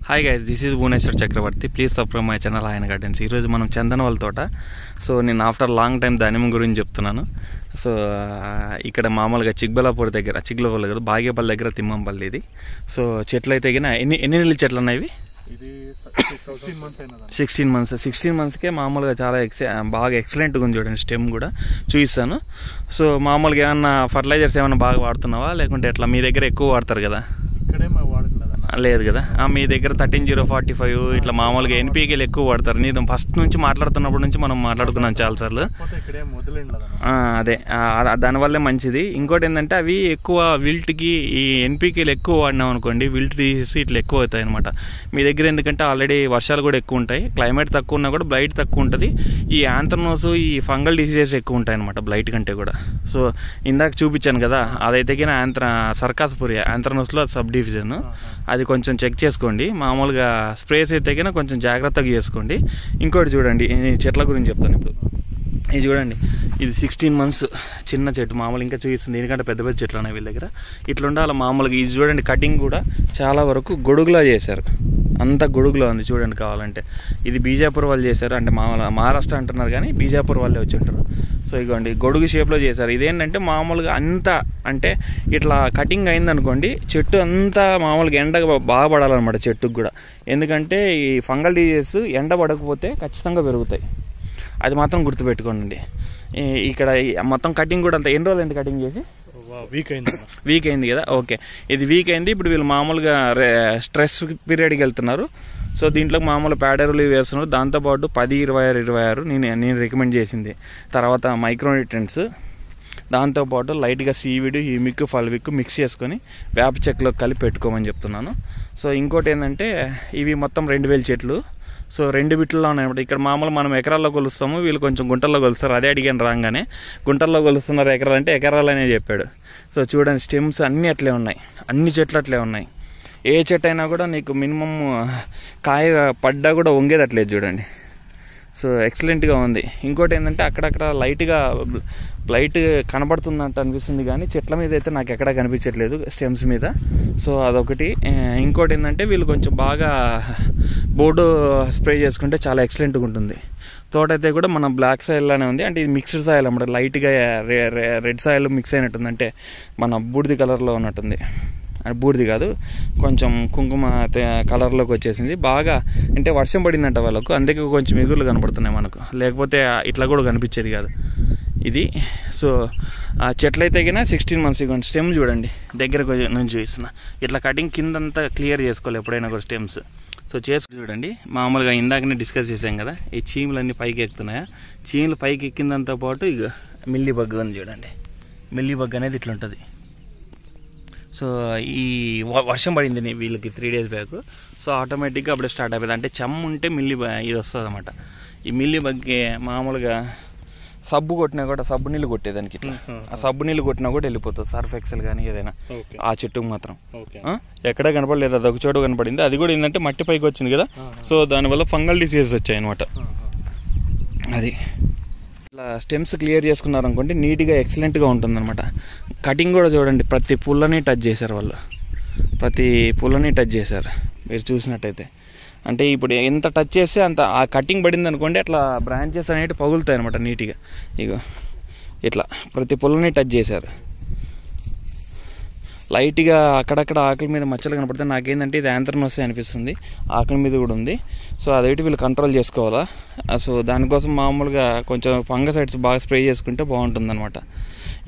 Hi guys, this is Bhuvaneshwar Chakravarti. Please subscribe my channel ఆయన gardens. ఈరోజు మనం చందనవల్ తోట. సో నేను ఆఫ్టర్ లాంగ్ టైం దానిమ్మ గురించి చెప్తున్నాను. సో ఇక్కడ మామూలుగా చిక్బలాపూర్ దగ్గర, చిక్బలాపూర్ దగ్గర బాగేపల్లి దగ్గర తిమ్మంపల్లి ఇది. సో చెట్లు అయితే ఎన్ని నెలల చెట్లు ఉన్నాయి ఇవి? 16 monthsకే మామూలుగా చాలా బాగా ఎక్సలెంట్గా ఉంది. చూడండి, స్టెమ్ కూడా చూపిస్తాను. సో మామూలుగా ఏమన్నా ఫర్టిలైజర్స్ ఏమైనా బాగా వాడుతున్నావా, లేకుంటే ఎట్లా? మీ దగ్గర ఎక్కువ వాడతారు కదా? లేదు కదా, మీ దగ్గర 13045 ఇట్లా మామూలుగా ఎన్పీకేలు ఎక్కువ వాడతారు. నేను ఫస్ట్ నుంచి మాట్లాడుతున్నప్పటి నుంచి మనం మాట్లాడుకున్నాం చాలాసార్లు. అదే దానివల్లే మంచిది. ఇంకోటి ఏంటంటే అవి ఎక్కువ విల్ట్కి ఈ ఎన్పీకేలు ఎక్కువ వాడినాం అనుకోండి, విల్ట్ తీసి ఇట్లా ఎక్కువ అవుతాయి అనమాట. మీ దగ్గర ఎందుకంటే ఆల్రెడీ వర్షాలు కూడా ఎక్కువ ఉంటాయి, క్లైమేట్ తక్కువ ఉన్నా కూడా బ్లైట్ తక్కువ ఉంటుంది. ఈ యాంథ్రనోస్, ఈ ఫంగల్ డిసీజెస్ ఎక్కువ ఉంటాయి అనమాట బ్లైట్ కంటే కూడా. సో ఇందాక చూపించాను కదా, అదైతే సర్కాస్పురియా యాంథ్రనోస్లో సబ్ డివిజన్. అది కొంచెం చెక్ చేసుకోండి. మామూలుగా స్ప్రేస్ అయితే కన్నా కొంచెం జాగ్రత్తగా చేసుకోండి. ఇంకోటి చూడండి, చెట్ల గురించి చెప్తాను ఇప్పుడు. ఇది చూడండి, ఇది 16 months చిన్న చెట్టు. మామూలు ఇంకా చూపిస్తుంది, ఎందుకంటే పెద్ద పెద్ద చెట్లు ఉన్నాయి వీళ్ళ దగ్గర. ఇట్లా ఉండాలి మామూలుగా. ఇది చూడండి, కటింగ్ కూడా చాలా వరకు గొడుగులా చేశారు, అంత గొడుగులో ఉంది చూడండి. కావాలంటే ఇది బీజాపూర్ వాళ్ళు చేశారు, అంటే మహారాష్ట్ర అంటున్నారు కానీ బీజాపూర్ వాళ్ళే వచ్చి ఉంటారు. సో ఇగోండి, గొడుగు షేప్లో చేశారు. ఇదేంటంటే మామూలుగా అంతా అంటే ఇట్లా కటింగ్ అయిందనుకోండి, చెట్టు అంతా మామూలుగా ఎండ బాగా పడాలన్నమాట చెట్టుకు కూడా. ఎందుకంటే ఈ ఫంగల్ డిజీజెస్ ఎండ పడకపోతే ఖచ్చితంగా పెరుగుతాయి, అది మాత్రం గుర్తుపెట్టుకోండి. ఇక్కడ మొత్తం కటింగ్ కూడా అంత ఎన్ని రోజులు అయింది కటింగ్ చేసి? వీక్ అయింది కదా, ఓకే. ఇది వీక్ అయింది. ఇప్పుడు వీళ్ళు మామూలుగా స్ట్రెస్ పీరియడ్కి వెళ్తున్నారు. సో దీంట్లో మామూలు ప్యాడెరులు వేస్తున్నారు. దాంతోపాటు 10-26 నేను రికమెండ్ చేసింది. తర్వాత మైక్రోన్యూట్రియంట్స్, దాంతోపాటు లైట్గా సీవిడ్, హ్యూమిక్, ఫల్విక్ మిక్స్ చేసుకొని వేప చెక్కలో కలిపి పెట్టుకోమని చెప్తున్నాను. సో ఇంకోటి ఏంటంటే ఇవి మొత్తం 2000 చెట్లు. సో 2 బిట్లలో ఉన్నాయన్నమాట. ఇక్కడ మామూలు మనం ఎకరాల్లో కొలుస్తాము, వీళ్ళు కొంచెం గుంటల్లో కొలుస్తారు. అదే అడిగాను రాగానే, గుంటల్లో కొలుస్తున్నారు ఎకరాలు అంటే ఎకరాలనే చెప్పాడు. సో చూడండి, స్టెమ్స్ అన్నీ అట్లే ఉన్నాయి, అన్ని చెట్లు అట్లే ఉన్నాయి. ఏ చెట్టు అయినా కూడా నీకు మినిమం కాయ పడ్డా కూడా వంగేదట్లేదు చూడండి. సో ఎక్సలెంట్గా ఉంది. ఇంకోటి ఏంటంటే అక్కడక్కడ లైట్ కనబడుతుందంట అనిపిస్తుంది, కానీ చెట్ల మీద అయితే నాకు ఎక్కడా కనిపించట్లేదు, స్టెమ్స్ మీద. సో అదొకటి. ఇంకోటి ఏంటంటే వీళ్ళు కొంచెం బాగా బోర్డు స్ప్రే చేసుకుంటే చాలా ఎక్సలెంట్గా ఉంటుంది. తోట అయితే కూడా మన బ్లాక్ సాయిల్లోనే ఉంది, అంటే ఇది మిక్స్డ్ సాయిల్ అన్నమాట. లైట్గా రెడ్ సాయిల్ మిక్స్ అయినట్టుంది, అంటే మన బూడిది కలర్లో ఉన్నట్టుంది. బూడిది కాదు, కొంచెం కుంకుమ కలర్లోకి వచ్చేసింది బాగా. అంటే వర్షం పడిందంట వాళ్ళకు, అందుకే కొంచెం ఎగురులు కనపడుతున్నాయి మనకు, లేకపోతే ఇట్లా కూడా కనిపించేది కాదు ఇది. సో ఆ చెట్లు అయితే కన్నా 16 months. ఇవ్వండి, స్టెమ్ చూడండి, దగ్గరకు నుంచి చూపిస్తున్నా. ఇట్లా కటింగ్ కిందంతా క్లియర్ చేసుకోవాలి ఎప్పుడైనా కూడా స్టెమ్స్. సో చూడండి, మామూలుగా ఇందాకనే డిస్కస్ చేసాం కదా, ఈ చీమలన్నీ పైకి ఎక్కుతున్నాయా. చీమలు పైకి ఎక్కిందంతో పాటు ఇక మిల్లీ బగ్ అని చూడండి. మిల్లీ బగ్ అనేది ఇట్లా ఉంటుంది. సో ఈ వర్షం పడింది వీళ్ళకి 3 days బ్యాక్. సో ఆటోమేటిక్గా అప్పుడే స్టార్ట్ అయిపోయింది. అంటే చెమ్ము ఉంటే ఇది వస్తుంది అనమాట. ఈ మిల్లీ బగ్కి మామూలుగా సబ్బు కొట్టినా కూడా, సబ్బు నీళ్ళు కొట్టేదానికి ఇట్లా, ఆ సబ్బు నీళ్ళు కొట్టినా కూడా వెళ్ళిపోతుంది, సర్ఫ్ ఎక్సెల్ కానీ ఏదైనా. ఆ చెట్టుకు మాత్రం ఎక్కడ కనపడలేదు, అది ఒక చోట కనపడింది. అది కూడా ఏంటంటే మట్టి పైకి వచ్చింది కదా, సో దానివల్ల ఫంగల్ డిసీజెస్ వచ్చాయి అనమాట. అది ఇట్లా స్టెమ్స్ క్లియర్ చేసుకున్నారనుకోండి, నీట్గా ఎక్సలెంట్గా ఉంటుందన్నమాట. కటింగ్ కూడా చూడండి, ప్రతి పుల్లని టచ్ చేశారు వాళ్ళు, ప్రతి పుల్లని టచ్ చేశారు మీరు చూసినట్టయితే. అంటే ఇప్పుడు ఎంత టచ్ చేస్తే అంత ఆ కటింగ్ పడింది అనుకోండి, అట్లా బ్రాంచెస్ అనేవి పగులుతాయి అనమాట నీట్గా. ఇగో ఇట్లా ప్రతి పుల్లని టచ్ చేశారు. లైట్గా అక్కడక్కడ ఆకుల మీద మచ్చలు కనపడితే నాకేంటంటే ఇది యాంథ్రనోస్ అనిపిస్తుంది, ఆకుల మీద కూడా ఉంది. సో అదేంటి వీళ్ళు కంట్రోల్ చేసుకోవాలా. సో దానికోసం మామూలుగా కొంచెం ఫంగసైడ్స్ బాగా స్ప్రే చేసుకుంటే బాగుంటుంది అనమాట.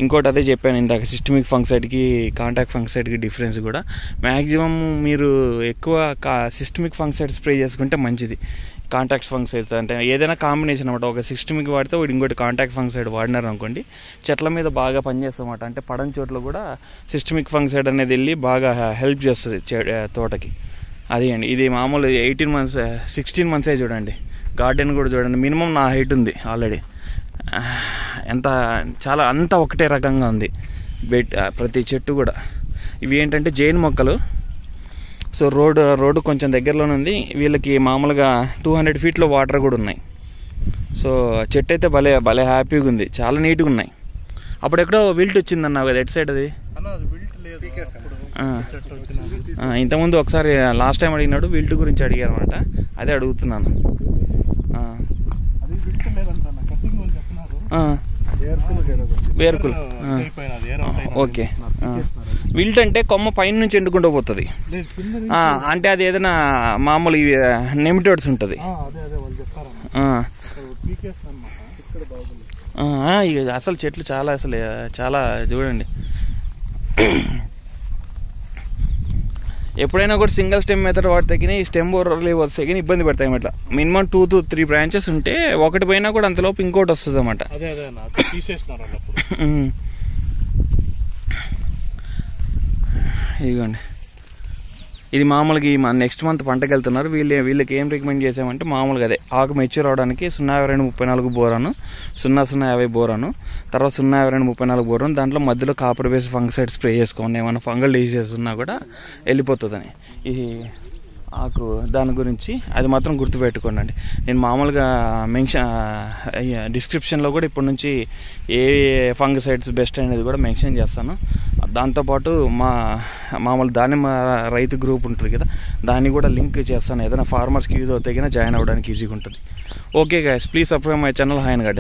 ఇంకోటి అదే చెప్పాను ఇందాక, సిస్టమిక్ ఫంగసైడ్కి కాంటాక్ట్ ఫంగసైడ్కి డిఫరెన్స్ కూడా. మ్యాక్సిమం మీరు ఎక్కువ సిస్టమిక్ ఫంగసైడ్ స్ప్రే చేసుకుంటే మంచిది. కాంటాక్ట్ ఫంగసైడ్స్ అంటే ఏదైనా కాంబినేషన్ అనమాట. ఒక సిస్టమిక్ వాడితే ఇంకోటి కాంటాక్ట్ ఫంగసైడ్ వాడినారు అనుకోండి, చెట్ల మీద బాగా పనిచేస్తుంది అనమాట. అంటే పడని చోట్ల కూడా సిస్టమిక్ ఫంగసైడ్ అనేది వెళ్ళి బాగా హెల్ప్ చేస్తుంది తోటకి. అది అండి, ఇది మామూలు 16 months చూడండి. గార్డెన్ కూడా చూడండి, మినిమం నా హైట్ ఉంది ఆల్రెడీ. చాలా అంతా ఒకటే రకంగా ఉంది ప్రతి చెట్టు కూడా. ఇవి ఏంటంటే జైన్ మొక్కలు. సో రోడ్డు కొంచెం దగ్గరలోనే ఉంది. వీళ్ళకి మామూలుగా 200 feet వాటర్ కూడా ఉన్నాయి. సో చెట్టు అయితే భలే హ్యాపీగా ఉంది, చాలా నీట్గా ఉన్నాయి. అప్పుడు ఎక్కడో విల్ట్ వచ్చిందన్నావు కదా, ఎటు సైడ్ అది? ఇంతకుముందు ఒకసారి లాస్ట్ టైం అడిగినాడు విల్ట్ గురించి అడిగారు అనమాట, అదే అడుగుతున్నాను. వేరుకులు ఓకే. విల్ట్ అంటే కొమ్మ పైన నుంచి ఎండుకుంటూ పోతుంది అంటే అది ఏదైనా మామూలు నెమిటోడ్స్ ఉంటుంది. అసలు చెట్లు చాలా చాలా చూడండి. ఎప్పుడైనా కూడా సింగిల్ స్టెమ్ మెథడ్ వాడితే కానీ ఈ స్టెమ్ ఓవర్లీ వస్తే కానీ ఇబ్బంది పడతాయి అన్నమాట. మినిమం 2 to 3 బ్రాంచెస్ ఉంటే ఒకటి పోయినా కూడా అంతలోపు ఇంకోటి వస్తుంది అన్నమాట. ఇదిగోండి, ఇది మామూలుగా ఈ నెక్స్ట్ మంత్ పంటకి వెళ్తున్నారు. వీళ్ళకి ఏం రికమెండ్ చేసామంటే మామూలుగా అదే ఆకు మెచ్యూర్ అవడానికి 02234 బోరాను, 0050 బోరాను, తర్వాత 02234 బోరాను, దాంట్లో మధ్యలో కాపర్ బేస్ ఫంగసైడ్ స్ప్రే చేసుకోండి. ఏమైనా ఫంగల్ డిసీజెస్ ఉన్నా కూడా వెళ్ళిపోతుందని. ఈ ఆకు దాని గురించి అది మాత్రం గుర్తుపెట్టుకోండి. నేను మామూలుగా డిస్క్రిప్షన్లో కూడా ఇప్పటి నుంచి ఏ ఫంగసైడ్స్ బెస్ట్ అనేది కూడా మెన్షన్ చేస్తాను. దాంతోపాటు మామూలు దానిమ్మ రైతు గ్రూప్ ఉంటుంది కదా, దాన్ని కూడా లింక్ చేస్తాను. ఏదైనా ఫార్మర్స్కి యూజ్ అవుతాయి కానీ జాయిన్ అవ్వడానికి ఈజీగా ఉంటుంది. Okay guys, please subscribe my channel hi and garden.